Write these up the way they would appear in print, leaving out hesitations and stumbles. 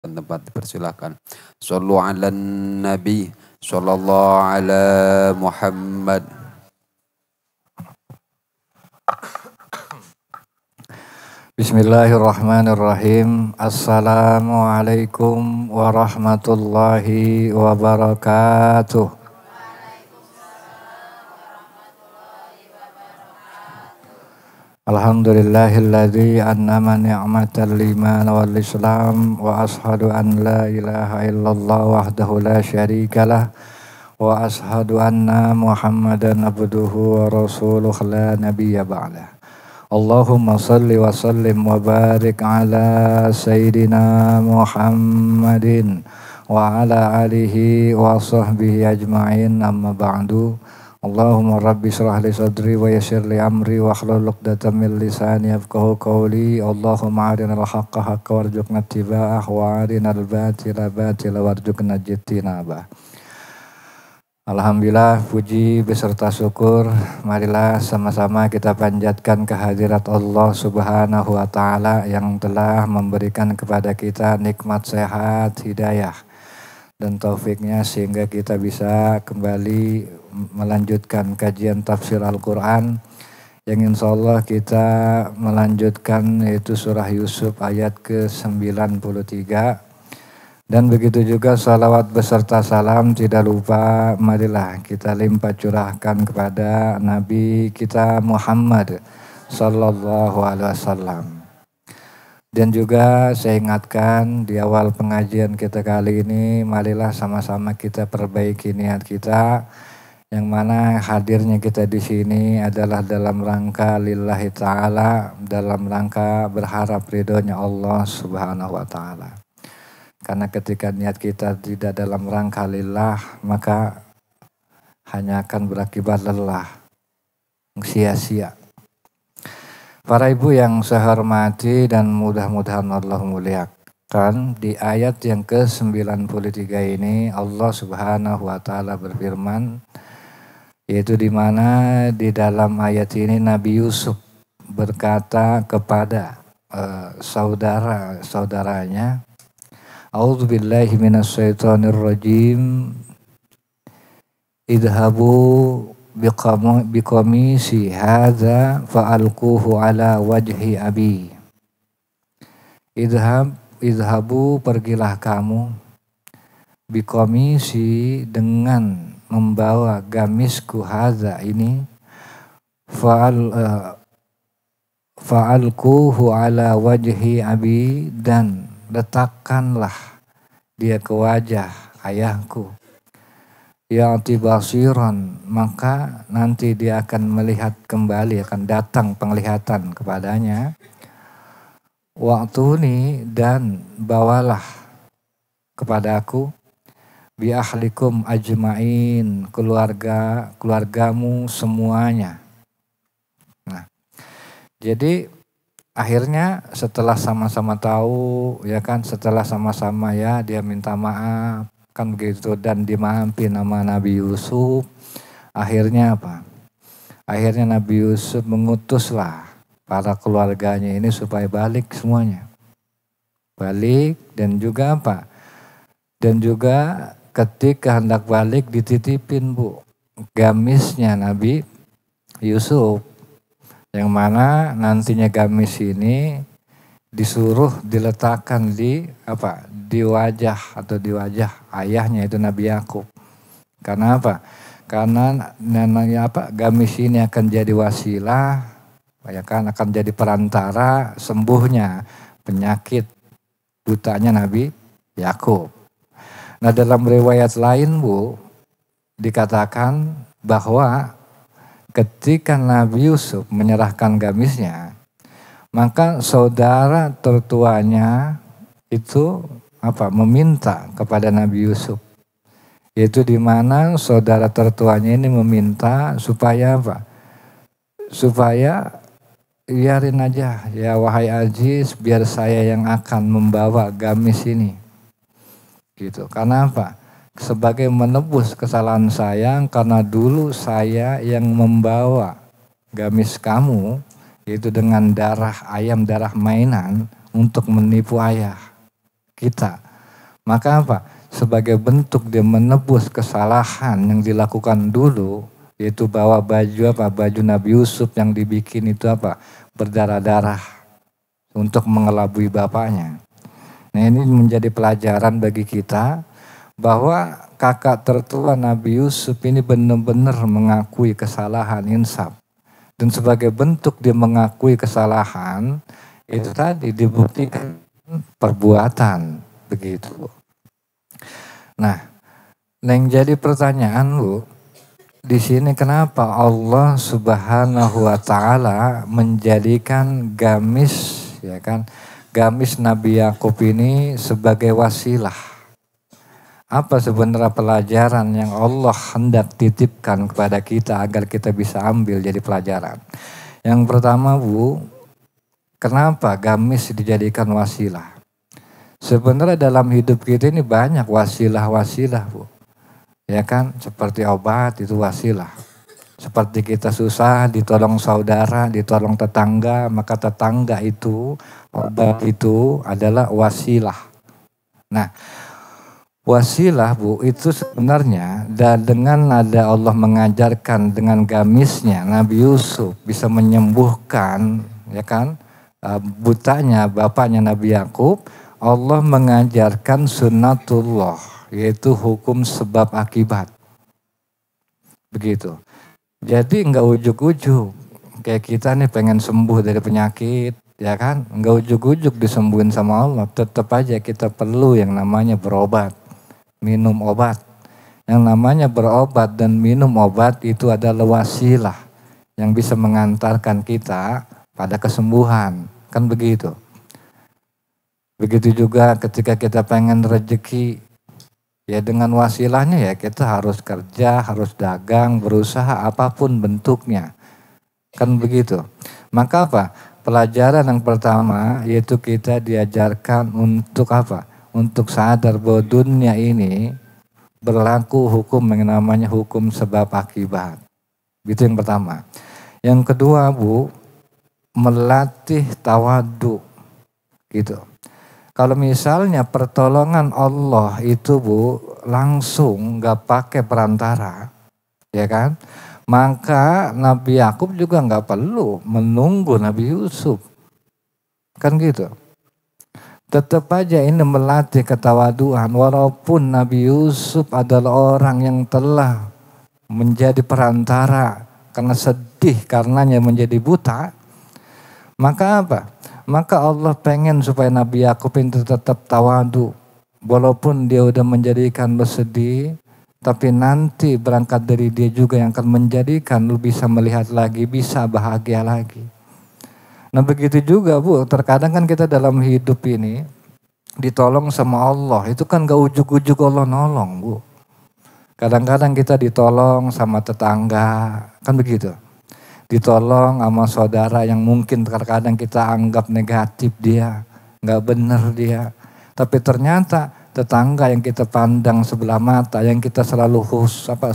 tempat dipersilakan. Sallu ala nabi sallallahu ala Muhammad. Bismillahirrahmanirrahim. Assalamualaikum warahmatullahi wabarakatuh. Alhamdulillahilladzi annama ni'matal iman wal islam wa ashhadu an la ilaha illallah wahdahu la syarikalah wa ashhadu anna Muhammadan abduhu wa rasuluh la nabiyya ba'dah. Allahumma salli wa sallim wa barik ala sayyidina Muhammadin wa ala alihi wa sahbihi ajma'in, amma ba'du. Allahumma rabbi syrah li sadri wa yassir li amri wa hlul 'uqdatam min lisani yafqahu qawli. Allahumma arinal haqqa haqqa warzuqna ittiba'ah wa arinal batila batila warzuqna ijtinabah. Alhamdulillah, puji beserta syukur marilah sama-sama kita panjatkan kehadirat Allah Subhanahu wa taala yang telah memberikan kepada kita nikmat sehat, hidayah dan taufiknya sehingga kita bisa kembali melanjutkan kajian tafsir Al-Quran yang insya Allah kita melanjutkan yaitu surah Yusuf ayat ke-93. Dan begitu juga salawat beserta salam tidak lupa marilah kita limpah curahkan kepada Nabi kita Muhammad sallallahu alaihi wasallam. Dan juga saya ingatkan di awal pengajian kita kali ini, marilah sama-sama kita perbaiki niat kita, yang mana hadirnya kita di sini adalah dalam rangka lillahi ta'ala, dalam rangka berharap ridhonya Allah Subhanahu wa ta'ala. Karena ketika niat kita tidak dalam rangka lillah, maka hanya akan berakibat lelah, sia-sia. Para ibu yang saya hormati dan mudah-mudahan Allah muliakan, di ayat yang ke-93 ini Allah Subhanahu wa taala berfirman, yaitu di mana di dalam ayat ini Nabi Yusuf berkata kepada saudara-saudaranya, A'udzubillahi minasyaitonirrajim, idhabu biqamisi hadza fa'alquhu ala wajhi abi. Idhabu pergilah kamu, biqamisi dengan membawa gamisku hadza ini, fa'alquhu ala wajhi abi, dan letakkanlah dia ke wajah ayahku. Ya'ti basiran, maka nanti dia akan melihat kembali, akan datang penglihatan kepadanya. Wa'tuni, dan bawalah kepadaku, bi ahlikum ajmain, keluargamu semuanya. Nah, jadi akhirnya setelah sama-sama tahu, ya kan, setelah sama-sama ya dia minta maaf, kan begitu, dan dimaafin nama Nabi Yusuf. Akhirnya apa? Akhirnya Nabi Yusuf mengutuslah para keluarganya ini supaya balik semuanya. Balik, dan juga apa? Dan juga ketika hendak balik dititipin gamisnya Nabi Yusuf. Yang mana nantinya gamis ini disuruh diletakkan di wajah atau di wajah ayahnya, itu Nabi Yakub. Karena apa? Karena gamis ini akan jadi wasilah, ya kan, akan jadi perantara sembuhnya penyakit butanya Nabi Yakub. Nah, dalam riwayat lain dikatakan bahwa ketika Nabi Yusuf menyerahkan gamisnya, maka saudara tertuanya itu meminta kepada Nabi Yusuf. Yaitu di mana saudara tertuanya ini meminta supaya supaya biarin aja ya wahai Aziz, biar saya yang akan membawa gamis ini. Gitu. Karena apa? Sebagai menebus kesalahan saya, karena dulu saya yang membawa gamis kamu, yaitu dengan darah ayam, darah mainan, untuk menipu ayah kita. Maka apa? Sebagai bentuk dia menebus kesalahan yang dilakukan dulu, yaitu bawa baju apa? Baju Nabi Yusuf yang dibikin itu apa? Berdarah-darah untuk mengelabui bapaknya. Nah, ini menjadi pelajaran bagi kita bahwa kakak tertua Nabi Yusuf ini benar-benar mengakui kesalahan, insaf. Dan sebagai bentuk dia mengakui kesalahan, itu tadi dibuktikan perbuatan, begitu. Nah, yang jadi pertanyaan lu, di sini kenapa Allah Subhanahu wa taala menjadikan gamis, ya kan? Gamis Nabi Yakub ini sebagai wasilah. Apa sebenarnya pelajaran yang Allah hendak titipkan kepada kita agar kita bisa ambil jadi pelajaran? Yang pertama, Bu, kenapa gamis dijadikan wasilah? Sebenarnya dalam hidup kita ini banyak wasilah-wasilah, Bu. Ya kan, seperti obat itu wasilah. Seperti kita susah ditolong saudara, ditolong tetangga, maka tetangga itu, obat itu adalah wasilah. Nah, wasilah, Bu, itu sebenarnya dengan ada Allah mengajarkan dengan gamisnya Nabi Yusuf bisa menyembuhkan, ya kan, butanya bapaknya Nabi Yakub. Allah mengajarkan sunnatullah, yaitu hukum sebab akibat. Begitu. Jadi enggak ujuk-ujuk. Kayak kita nih pengen sembuh dari penyakit, ya kan? Enggak ujuk-ujuk disembuhin sama Allah. Tetap aja kita perlu yang namanya berobat, minum obat. Yang namanya berobat dan minum obat itu adalah wasilah yang bisa mengantarkan kita pada kesembuhan. Kan begitu. Begitu juga ketika kita pengen rezeki, ya dengan wasilahnya ya kita harus kerja, harus dagang, berusaha apapun bentuknya. Kan begitu. Maka apa? Pelajaran yang pertama yaitu kita diajarkan untuk apa? Untuk sadar bahwa dunia ini berlaku hukum yang namanya hukum sebab akibat. Itu yang pertama. Yang kedua, Bu, melatih tawadu. Gitu. Kalau misalnya pertolongan Allah itu, Bu, langsung gak pakai perantara, ya kan? Maka Nabi Yakub juga gak perlu menunggu Nabi Yusuf. Kan gitu. Tetap aja ini melatih ketawaduan. Walaupun Nabi Yusuf adalah orang yang telah menjadi perantara karena sedih karenanya menjadi buta. Maka apa? Maka Allah pengen supaya Nabi Yakub itu tetap tawadu. Walaupun dia udah menjadikan lu sedih, tapi nanti berangkat dari dia juga yang akan menjadikan lu bisa melihat lagi, bisa bahagia lagi. Nah begitu juga, Bu, terkadang kan kita dalam hidup ini ditolong sama Allah. Itu kan gak ujuk-ujuk Allah nolong, Bu. Kadang-kadang kita ditolong sama tetangga, kan begitu. Ditolong sama saudara yang mungkin terkadang kita anggap negatif dia, gak benar dia. Tapi ternyata tetangga yang kita pandang sebelah mata, yang kita selalu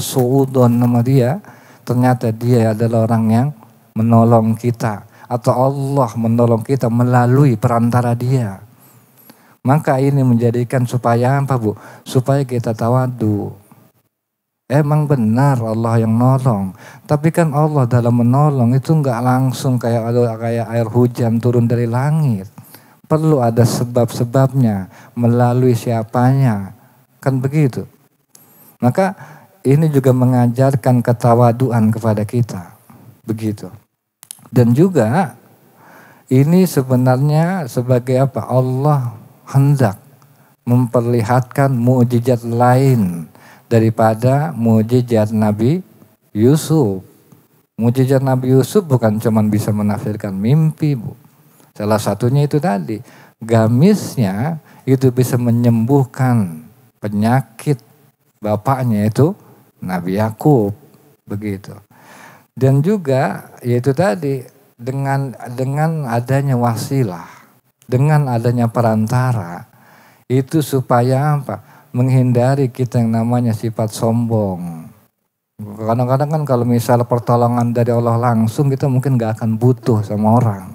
suudon sama dia, ternyata dia adalah orang yang menolong kita. Atau Allah menolong kita melalui perantara dia. Maka ini menjadikan supaya apa, Bu? Supaya kita tawadu. Emang benar Allah yang nolong. Tapi kan Allah dalam menolong itu enggak langsung kayak air hujan turun dari langit. Perlu ada sebab-sebabnya, melalui siapanya. Kan begitu. Maka ini juga mengajarkan ketawaduan kepada kita. Begitu. Dan juga ini sebenarnya sebagai apa? Allah hendak memperlihatkan mukjizat lain daripada mukjizat Nabi Yusuf. Mukjizat Nabi Yusuf bukan cuma bisa menafsirkan mimpi, Bu. Salah satunya itu tadi, gamisnya itu bisa menyembuhkan penyakit bapaknya itu Nabi Yakub, begitu. Dan juga yaitu tadi dengan adanya wasilah, dengan adanya perantara, itu supaya apa? Menghindari kita yang namanya sifat sombong. Kadang-kadang kan kalau misalnya pertolongan dari Allah langsung, kita mungkin gak akan butuh sama orang.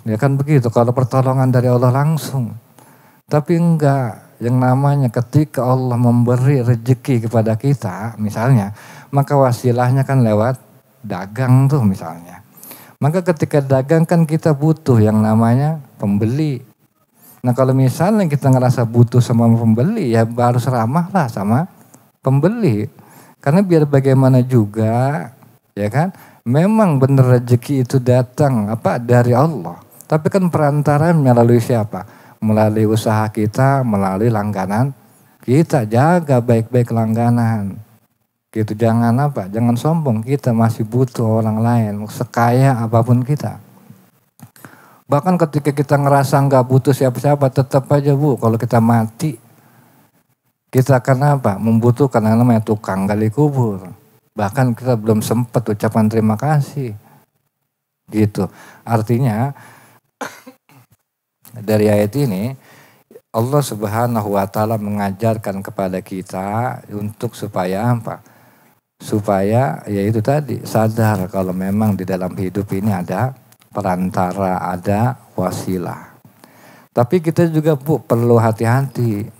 Ya kan begitu, kalau pertolongan dari Allah langsung. Tapi enggak, yang namanya ketika Allah memberi rezeki kepada kita misalnya, maka wasilahnya kan lewat dagang tuh misalnya. Maka ketika dagang kan kita butuh yang namanya pembeli. Nah kalau misalnya kita ngerasa butuh sama pembeli, ya harus ramah lah sama pembeli. Karena biar bagaimana juga, ya kan, memang benar rezeki itu datang dari Allah. Tapi kan perantara melalui siapa? Melalui usaha kita, melalui langganan kita. Jaga baik-baik langganan. Gitu, jangan jangan sombong, kita masih butuh orang lain, sekaya apapun kita. Bahkan ketika kita ngerasa nggak butuh siapa-siapa, tetap aja Bu, kalau kita mati, kita akan membutuhkan yang namanya tukang gali kubur. Bahkan kita belum sempat ucapan terima kasih. Gitu, artinya dari ayat ini, Allah Subhanahu wa Ta'ala mengajarkan kepada kita untuk supaya supaya yaitu tadi sadar kalau memang di dalam hidup ini ada perantara, ada wasilah. Tapi kita juga Bu perlu hati-hati.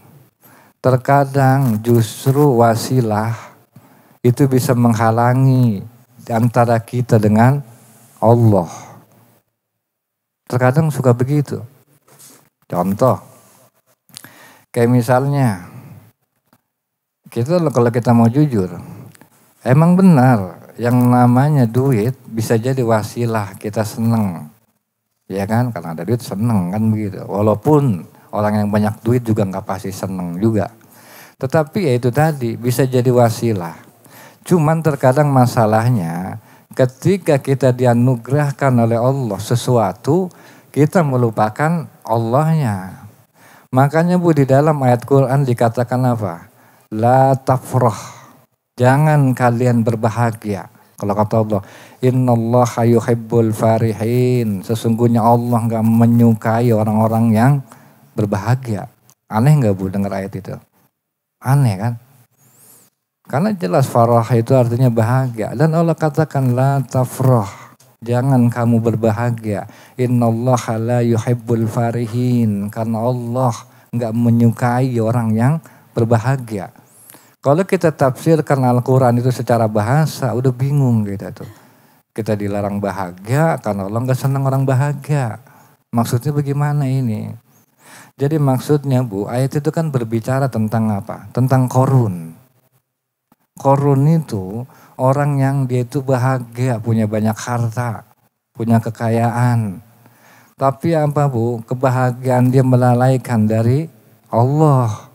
Terkadang justru wasilah itu bisa menghalangi antara kita dengan Allah. Terkadang suka begitu. Contoh, kayak misalnya kalau kita mau jujur, emang benar, yang namanya duit bisa jadi wasilah kita seneng. Ya kan, karena ada duit seneng kan begitu. Walaupun orang yang banyak duit juga gak pasti seneng juga. Tetapi ya itu tadi, bisa jadi wasilah. Cuman terkadang masalahnya, ketika kita dianugerahkan oleh Allah sesuatu, kita melupakan Allahnya. Makanya Bu di dalam ayat Quran dikatakan apa? La tafrah. Jangan kalian berbahagia. Kalau kata Allah, innallaha yuhibbul farihin. Sesungguhnya Allah gak menyukai orang-orang yang berbahagia. Aneh gak Bu dengar ayat itu? Aneh kan? Karena jelas farah itu artinya bahagia. Dan Allah katakan la tafrah. Jangan kamu berbahagia. Innallaha la yuhibbul farihin. Karena Allah gak menyukai orang yang berbahagia. Kalau kita tafsirkan Al-Quran itu secara bahasa, udah bingung kita tuh. Kita dilarang bahagia karena Allah gak senang orang bahagia. Maksudnya bagaimana ini? Jadi maksudnya Bu, ayat itu kan berbicara tentang apa? Tentang korun. Korun itu orang yang dia itu bahagia, punya banyak harta, punya kekayaan. Tapi Bu, kebahagiaan dia melalaikan dari Allah.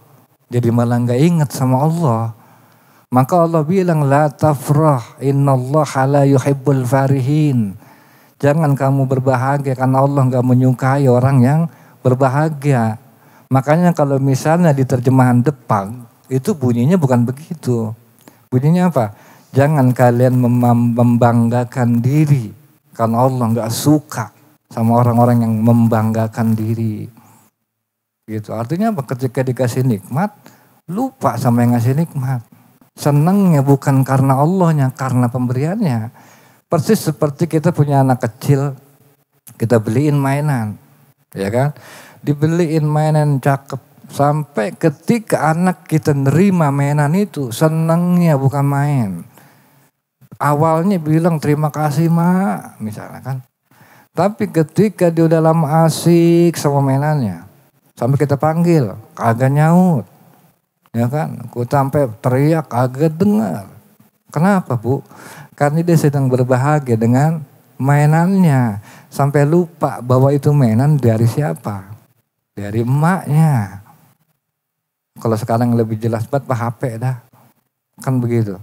Jadi malah gak ingat sama Allah. Maka Allah bilang la tafrah innallaha la yuhibbul farihin. Jangan kamu berbahagia karena Allah gak menyukai orang yang berbahagia. Makanya kalau misalnya di terjemahan depan itu bunyinya bukan begitu. Bunyinya apa? Jangan kalian membanggakan diri karena Allah gak suka sama orang-orang yang membanggakan diri. Gitu. Artinya apa? Ketika dikasih nikmat, lupa sama yang ngasih nikmat. Senangnya bukan karena Allahnya, karena pemberiannya. Persis seperti kita punya anak kecil, kita beliin mainan, ya kan? Dibeliin mainan cakep. Sampai ketika anak kita nerima mainan itu, senangnya bukan main. Awalnya bilang terima kasih Mak, misalnya kan. Tapi ketika dia udah lama asik sama mainannya, sampai kita panggil, kagak nyaut. Ya kan, aku sampai teriak kagak dengar. Kenapa Bu? Karena dia sedang berbahagia dengan mainannya. Sampai lupa bahwa itu mainan dari siapa? Dari emaknya. Kalau sekarang lebih jelas banget HP dah. Kan begitu.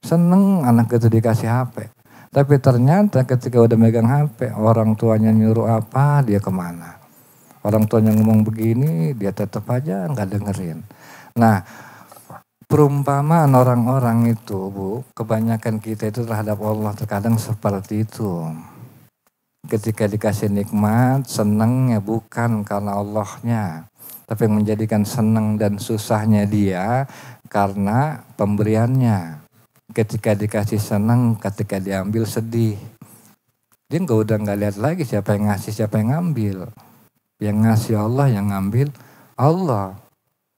Seneng anak itu dikasih HP. Tapi ternyata ketika udah megang HP, orang tuanya nyuruh apa, dia kemana. Orang tuanya ngomong begini, dia tetap aja nggak dengerin. Nah, perumpamaan orang-orang itu, Bu, kebanyakan kita itu terhadap Allah terkadang seperti itu. Ketika dikasih nikmat, senangnya bukan karena Allahnya, tapi yang menjadikan senang dan susahnya dia karena pemberiannya. Ketika dikasih senang, ketika diambil sedih. Dia udah lihat lagi siapa yang ngasih, siapa yang ngambil. Yang ngasih Allah, yang ngambil Allah.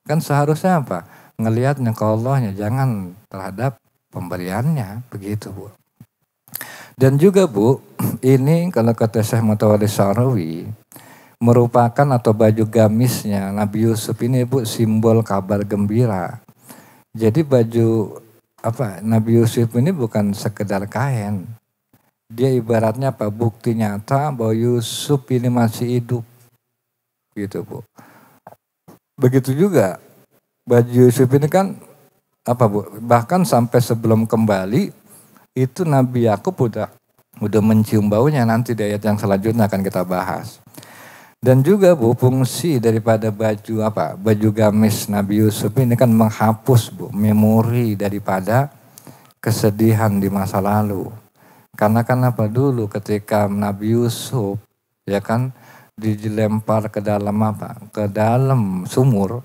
Kan seharusnya apa? Ngelihatnya ke Allahnya, jangan terhadap pemberiannya, begitu Bu. Dan juga Bu, ini kalau kata Syekh Mutawalli Sya'rawi, merupakan atau baju gamisnya Nabi Yusuf ini Bu simbol kabar gembira. Jadi baju Nabi Yusuf ini bukan sekedar kain. Dia ibaratnya bukti nyata bahwa Yusuf ini masih hidup. Gitu Bu. Begitu juga baju Yusuf ini kan Bu? Bahkan sampai sebelum kembali itu Nabi Yakub udah mencium baunya, nanti di ayat yang selanjutnya akan kita bahas. Dan juga Bu, fungsi daripada baju gamis Nabi Yusuf ini kan menghapus Bu memori daripada kesedihan di masa lalu. Karena kan dulu ketika Nabi Yusuf ya kan dilempar ke dalam ke dalam sumur,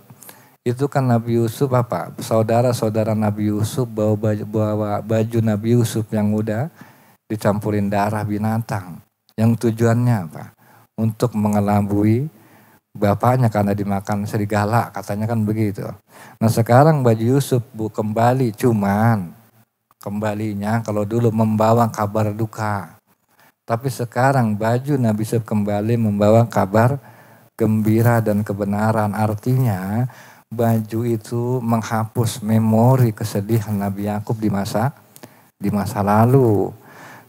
itu kan Nabi Yusuf saudara-saudara Nabi Yusuf bawa baju Nabi Yusuf yang udah dicampurin darah binatang. Yang tujuannya untuk mengelabui bapaknya karena dimakan serigala, katanya kan begitu. Nah sekarang baju Yusuf kembali, cuman kembalinya kalau dulu membawa kabar duka. Tapi sekarang baju Nabi Yusuf kembali membawa kabar gembira dan kebenaran. Artinya baju itu menghapus memori kesedihan Nabi Yakub di masa lalu.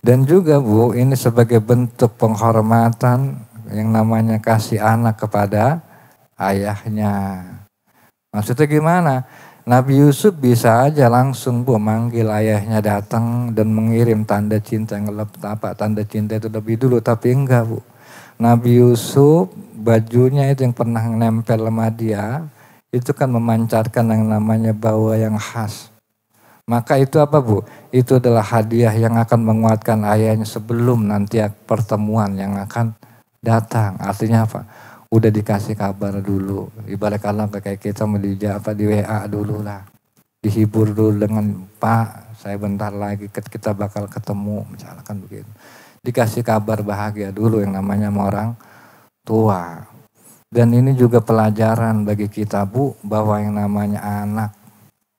Dan juga Bu, ini sebagai bentuk penghormatan yang namanya kasih anak kepada ayahnya. Maksudnya gimana? Nabi Yusuf bisa aja langsung Bu manggil ayahnya datang dan mengirim tanda cinta tanda cinta itu lebih dulu, tapi enggak Bu. Nabi Yusuf bajunya itu yang pernah nempel sama dia itu kan memancarkan yang namanya bau yang khas. Maka itu Bu? Itu adalah hadiah yang akan menguatkan ayahnya sebelum nanti pertemuan yang akan datang. Artinya udah dikasih kabar dulu. Ibarat kalau kayak kita di WA dulu lah. Dihibur dulu dengan Pak, saya bentar lagi kita bakal ketemu. Misalkan begitu. Dikasih kabar bahagia dulu yang namanya orang tua. Dan ini juga pelajaran bagi kita Bu, bahwa yang namanya anak,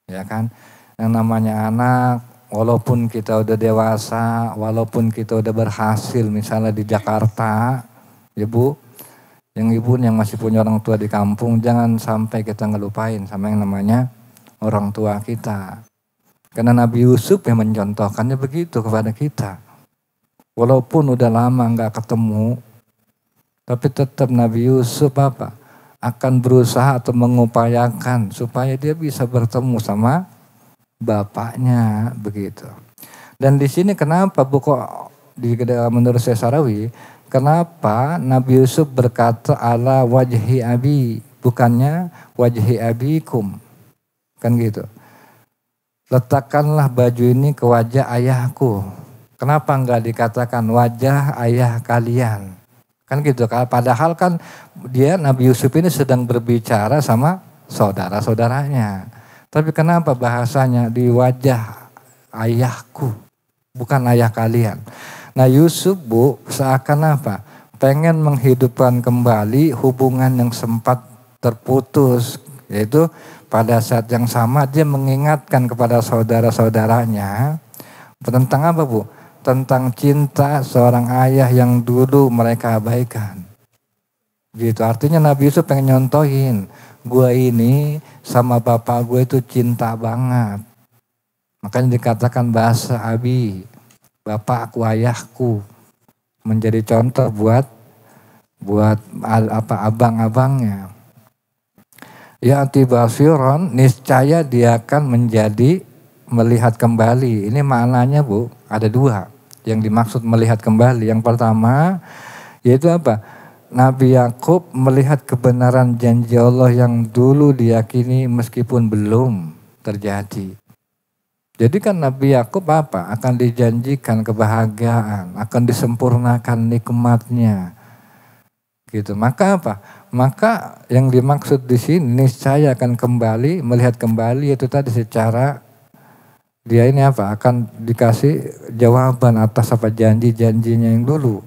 ya kan, yang namanya anak, walaupun kita udah dewasa, walaupun kita udah berhasil misalnya di Jakarta, ya Bu, yang ibu yang masih punya orang tua di kampung, jangan sampai kita ngelupain sama yang namanya orang tua kita. Karena Nabi Yusuf yang mencontohkannya begitu kepada kita. Walaupun udah lama nggak ketemu, tapi tetap Nabi Yusuf akan berusaha atau mengupayakan supaya dia bisa bertemu sama bapaknya begitu. Dan di sini kenapa Bu kok menurut Syekh Sya'rawi, kenapa Nabi Yusuf berkata ala wajhi abi, bukannya wajhi abikum, kan gitu. Letakkanlah baju ini ke wajah ayahku. Kenapa enggak dikatakan wajah ayah kalian? Kan gitu, padahal kan dia Nabi Yusuf ini sedang berbicara sama saudara-saudaranya. Tapi kenapa bahasanya di wajah ayahku, bukan ayah kalian. Nah Yusuf Bu seakan pengen menghidupkan kembali hubungan yang sempat terputus. Yaitu pada saat yang sama dia mengingatkan kepada saudara-saudaranya tentang Bu? Tentang cinta seorang ayah yang dulu mereka abaikan. Gitu, artinya Nabi Yusuf pengen nyontohin, gue ini sama bapak gue itu cinta banget. Makanya dikatakan bahasa abi, bapakku, ayahku, menjadi contoh buat abang-abangnya. Ya antibasiron, niscaya dia akan menjadi melihat kembali. Ini maknanya Bu, ada dua yang dimaksud melihat kembali. Yang pertama yaitu Nabi Yakub melihat kebenaran janji Allah yang dulu diyakini meskipun belum terjadi. Jadi kan Nabi Yakub akan dijanjikan kebahagiaan, akan disempurnakan nikmatnya. Gitu. Maka Maka yang dimaksud di sini saya akan kembali melihat kembali itu tadi secara dia ini akan dikasih jawaban atas janji-janjinya yang dulu.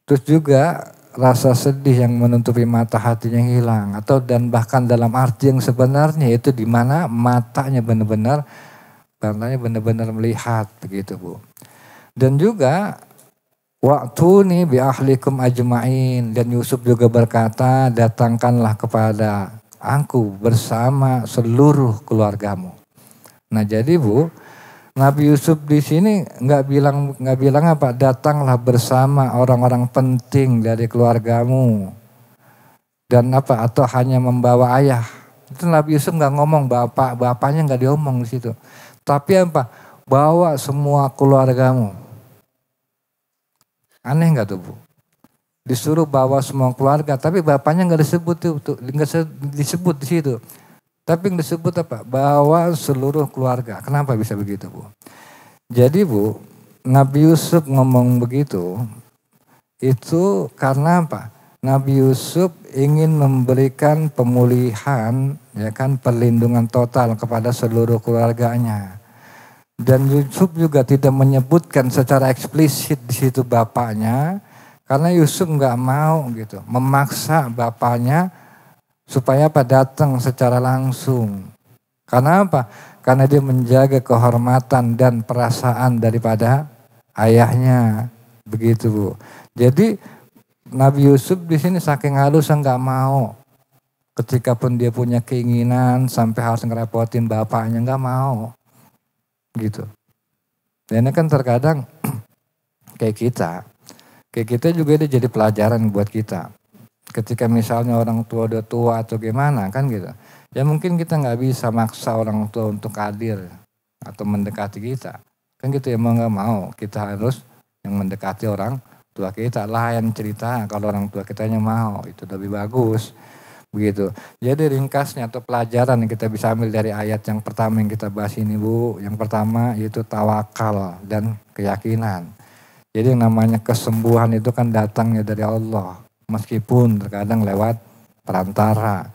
Terus juga rasa sedih yang menutupi mata hatinya hilang, atau dan bahkan dalam arti yang sebenarnya itu di mana matanya benar-benar melihat begitu Bu. Dan juga waktu nih bi ahlikum ajmain, dan Yusuf juga berkata, datangkanlah kepada aku bersama seluruh keluargamu. Nah jadi Bu, Nabi Yusuf di sini nggak bilang apa, datanglah bersama orang-orang penting dari keluargamu dan apa, atau hanya membawa ayah. Itu Nabi Yusuf nggak ngomong bapaknya nggak diomong di situ. Tapi apa, bawa semua keluargamu. Aneh nggak tuh Bu? Disuruh bawa semua keluarga, tapi bapaknya nggak disebut di situ. Tapi yang disebut apa? Bawa seluruh keluarga. Kenapa bisa begitu Bu? Jadi Bu, Nabi Yusuf ngomong begitu, itu karena apa? Nabi Yusuf ingin memberikan pemulihan, ya kan, perlindungan total kepada seluruh keluarganya. Dan Yusuf juga tidak menyebutkan secara eksplisit di situ bapaknya, karena Yusuf nggak mau gitu, memaksa bapaknya supaya apa, datang secara langsung. Karena apa? Karena dia menjaga kehormatan dan perasaan daripada ayahnya. Begitu Bu. Jadi Nabi Yusuf di sini saking halus nggak mau. Ketika pun dia punya keinginan sampai harus ngerepotin bapaknya, nggak mau. Gitu. Dan ini kan terkadang kayak kita juga ini jadi pelajaran buat kita. Ketika misalnya orang tua udah tua atau gimana kan gitu. Ya mungkin kita nggak bisa maksa orang tua untuk hadir atau mendekati kita. Kan gitu ya, mau nggak mau kita harus yang mendekati orang tua kita. Lain cerita kalau orang tua kitanya mau, itu lebih bagus. Begitu. Jadi ringkasnya atau pelajaran yang kita bisa ambil dari ayat yang pertama yang kita bahas ini Bu. Yang pertama yaitu tawakal dan keyakinan. Jadi yang namanya kesembuhan itu kan datangnya dari Allah. Meskipun terkadang lewat perantara.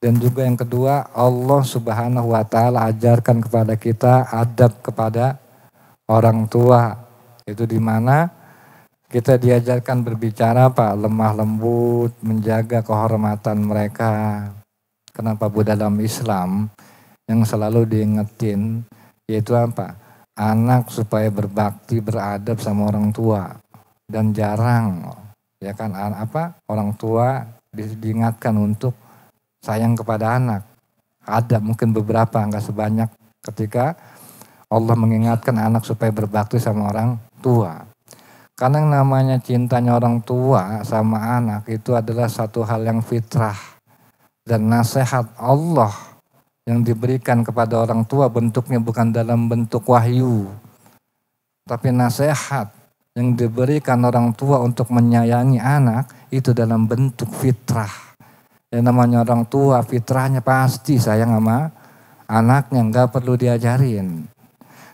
Dan juga yang kedua, Allah Subhanahu wa taala ajarkan kepada kita adab kepada orang tua. Itu di mana kita diajarkan berbicara apa? Lemah lembut, menjaga kehormatan mereka. Kenapa Bu, dalam Islam yang selalu diingetin yaitu apa? Anak supaya berbakti, beradab sama orang tua. Dan jarang ya kan orang tua diingatkan untuk sayang kepada anak. Ada mungkin beberapa, enggak sebanyak ketika Allah mengingatkan anak supaya berbakti sama orang tua. Karena yang namanya cintanya orang tua sama anak itu adalah satu hal yang fitrah. Dan nasihat Allah yang diberikan kepada orang tua bentuknya bukan dalam bentuk wahyu. Tapi nasihat yang diberikan orang tua untuk menyayangi anak itu dalam bentuk fitrah. Yang namanya orang tua fitrahnya pasti sayang sama anaknya, nggak perlu diajarin.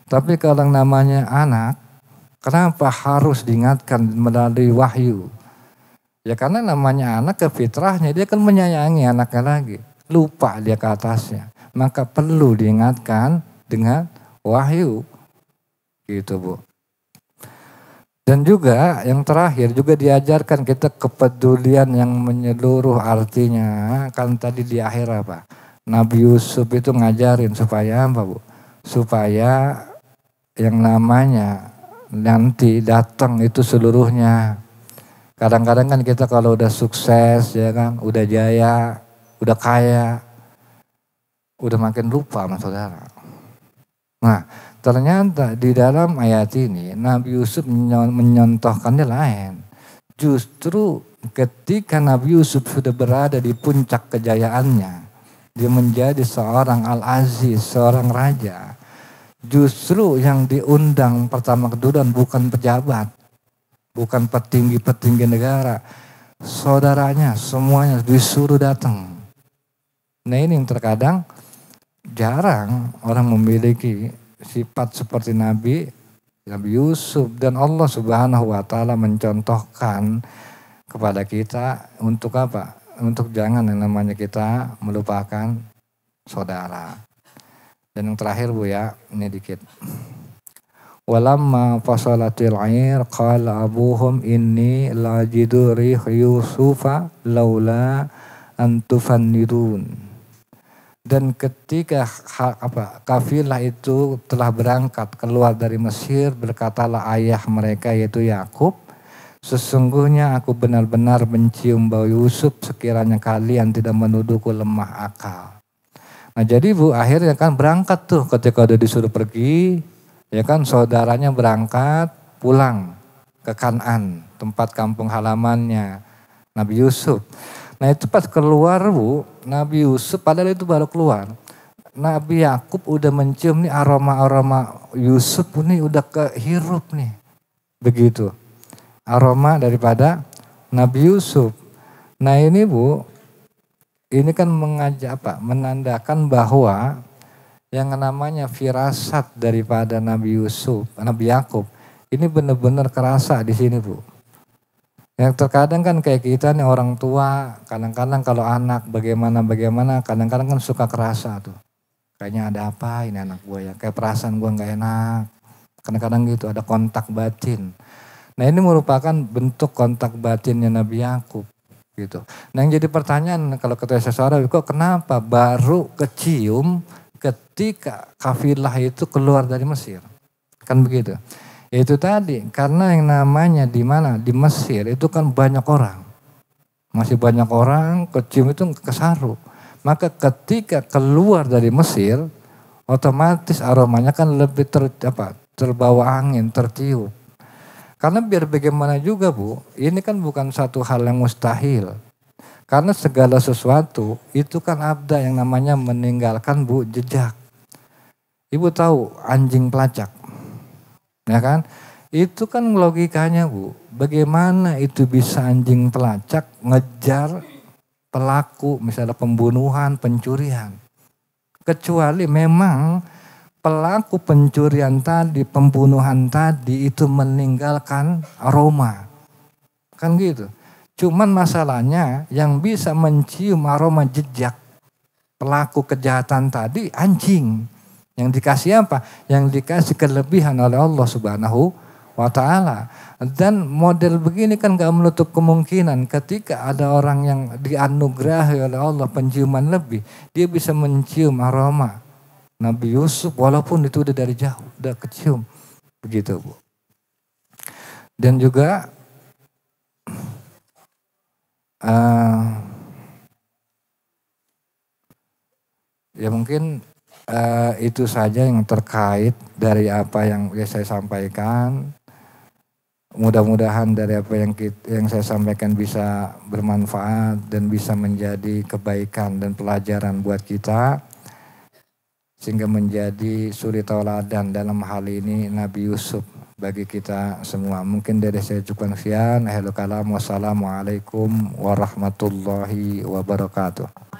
Tapi kalau namanya anak, kenapa harus diingatkan melalui wahyu? Ya karena namanya anak ke fitrahnya, dia kan menyayangi anaknya lagi. Lupa dia ke atasnya. Maka perlu diingatkan dengan wahyu. Gitu Bu. Dan juga yang terakhir juga diajarkan kita kepedulian yang menyeluruh, artinya kan tadi di akhir apa? Nabi Yusuf itu ngajarin supaya apa Bu? Supaya yang namanya nanti datang itu seluruhnya. Kadang-kadang kan kita kalau udah sukses ya kan, udah jaya, udah kaya, udah makin lupa sama saudara. Nah, ternyata di dalam ayat ini Nabi Yusuf menyontohkannya lain. Justru ketika Nabi Yusuf sudah berada di puncak kejayaannya, dia menjadi seorang Al-Aziz, seorang raja. Justru yang diundang pertama kedua bukan pejabat, bukan petinggi-petinggi negara. Saudaranya semuanya disuruh datang. Nah ini yang terkadang jarang orang memiliki sifat seperti Nabi Yusuf, dan Allah Subhanahu wa taala mencontohkan kepada kita untuk apa? Untuk jangan yang namanya kita melupakan saudara. Dan yang terakhir Bu ya, ini dikit. Walamma fasalatil air qala abuhum inni lajidu rih Yusufa laula antufannidun. Dan ketika kafilah itu telah berangkat keluar dari Mesir, berkatalah ayah mereka yaitu Yakub, sesungguhnya aku benar-benar mencium bau Yusuf sekiranya kalian tidak menuduhku lemah akal. Nah jadi Bu, akhirnya kan berangkat tuh ketika udah disuruh pergi, ya kan saudaranya berangkat pulang ke Kan'an, tempat kampung halamannya Nabi Yusuf. Nah itu pas keluar Bu, Nabi Yusuf padahal itu baru keluar. Nabi Yakub udah mencium nih aroma-aroma Yusuf nih udah kehirup nih. Begitu. Aroma daripada Nabi Yusuf. Nah ini Bu, ini kan menandakan bahwa yang namanya firasat daripada Nabi Yusuf, Nabi Yakub, ini benar-benar kerasa di sini Bu. Yang terkadang kan kayak kita nih orang tua, kadang-kadang kalau anak bagaimana, kadang-kadang kan suka kerasa tuh. Kayaknya ada apa ini anak gue ya, kayak perasaan gue gak enak. Kadang-kadang gitu ada kontak batin. Nah ini merupakan bentuk kontak batinnya Nabi Yakub. Gitu. Nah yang jadi pertanyaan kalau kata seseorang, kok kenapa baru kecium ketika kafilah itu keluar dari Mesir? Kan begitu. Itu tadi karena yang namanya di mana di Mesir itu kan banyak orang, masih banyak orang, kecium itu kesaru. Maka ketika keluar dari Mesir, otomatis aromanya kan lebih terbawa angin, tertiup. Karena biar bagaimana juga Bu, ini kan bukan satu hal yang mustahil. Karena segala sesuatu itu kan ada yang namanya meninggalkan Bu jejak. Ibu tahu anjing pelacak, ya kan? Itu kan logikanya Bu, bagaimana itu bisa anjing pelacak ngejar pelaku misalnya pembunuhan, pencurian. Kecuali memang pelaku pencurian tadi, pembunuhan tadi itu meninggalkan aroma. Kan gitu. Cuman masalahnya yang bisa mencium aroma jejak pelaku kejahatan tadi anjing. Yang dikasih apa? Yang dikasih kelebihan oleh Allah Subhanahu wa ta'ala. Dan model begini kan gak menutup kemungkinan ketika ada orang yang dianugerahi oleh Allah penciuman lebih, dia bisa mencium aroma Nabi Yusuf walaupun itu udah dari jauh, udah kecium. Begitu Bu. Dan juga ya mungkin itu saja yang terkait dari apa yang saya sampaikan. Mudah-mudahan dari apa yang saya sampaikan bisa bermanfaat dan bisa menjadi kebaikan dan pelajaran buat kita. Sehingga menjadi suri tauladan dalam hal ini Nabi Yusuf bagi kita semua. Mungkin dari saya cukup sekian. Wassalamualaikum warahmatullahi wabarakatuh.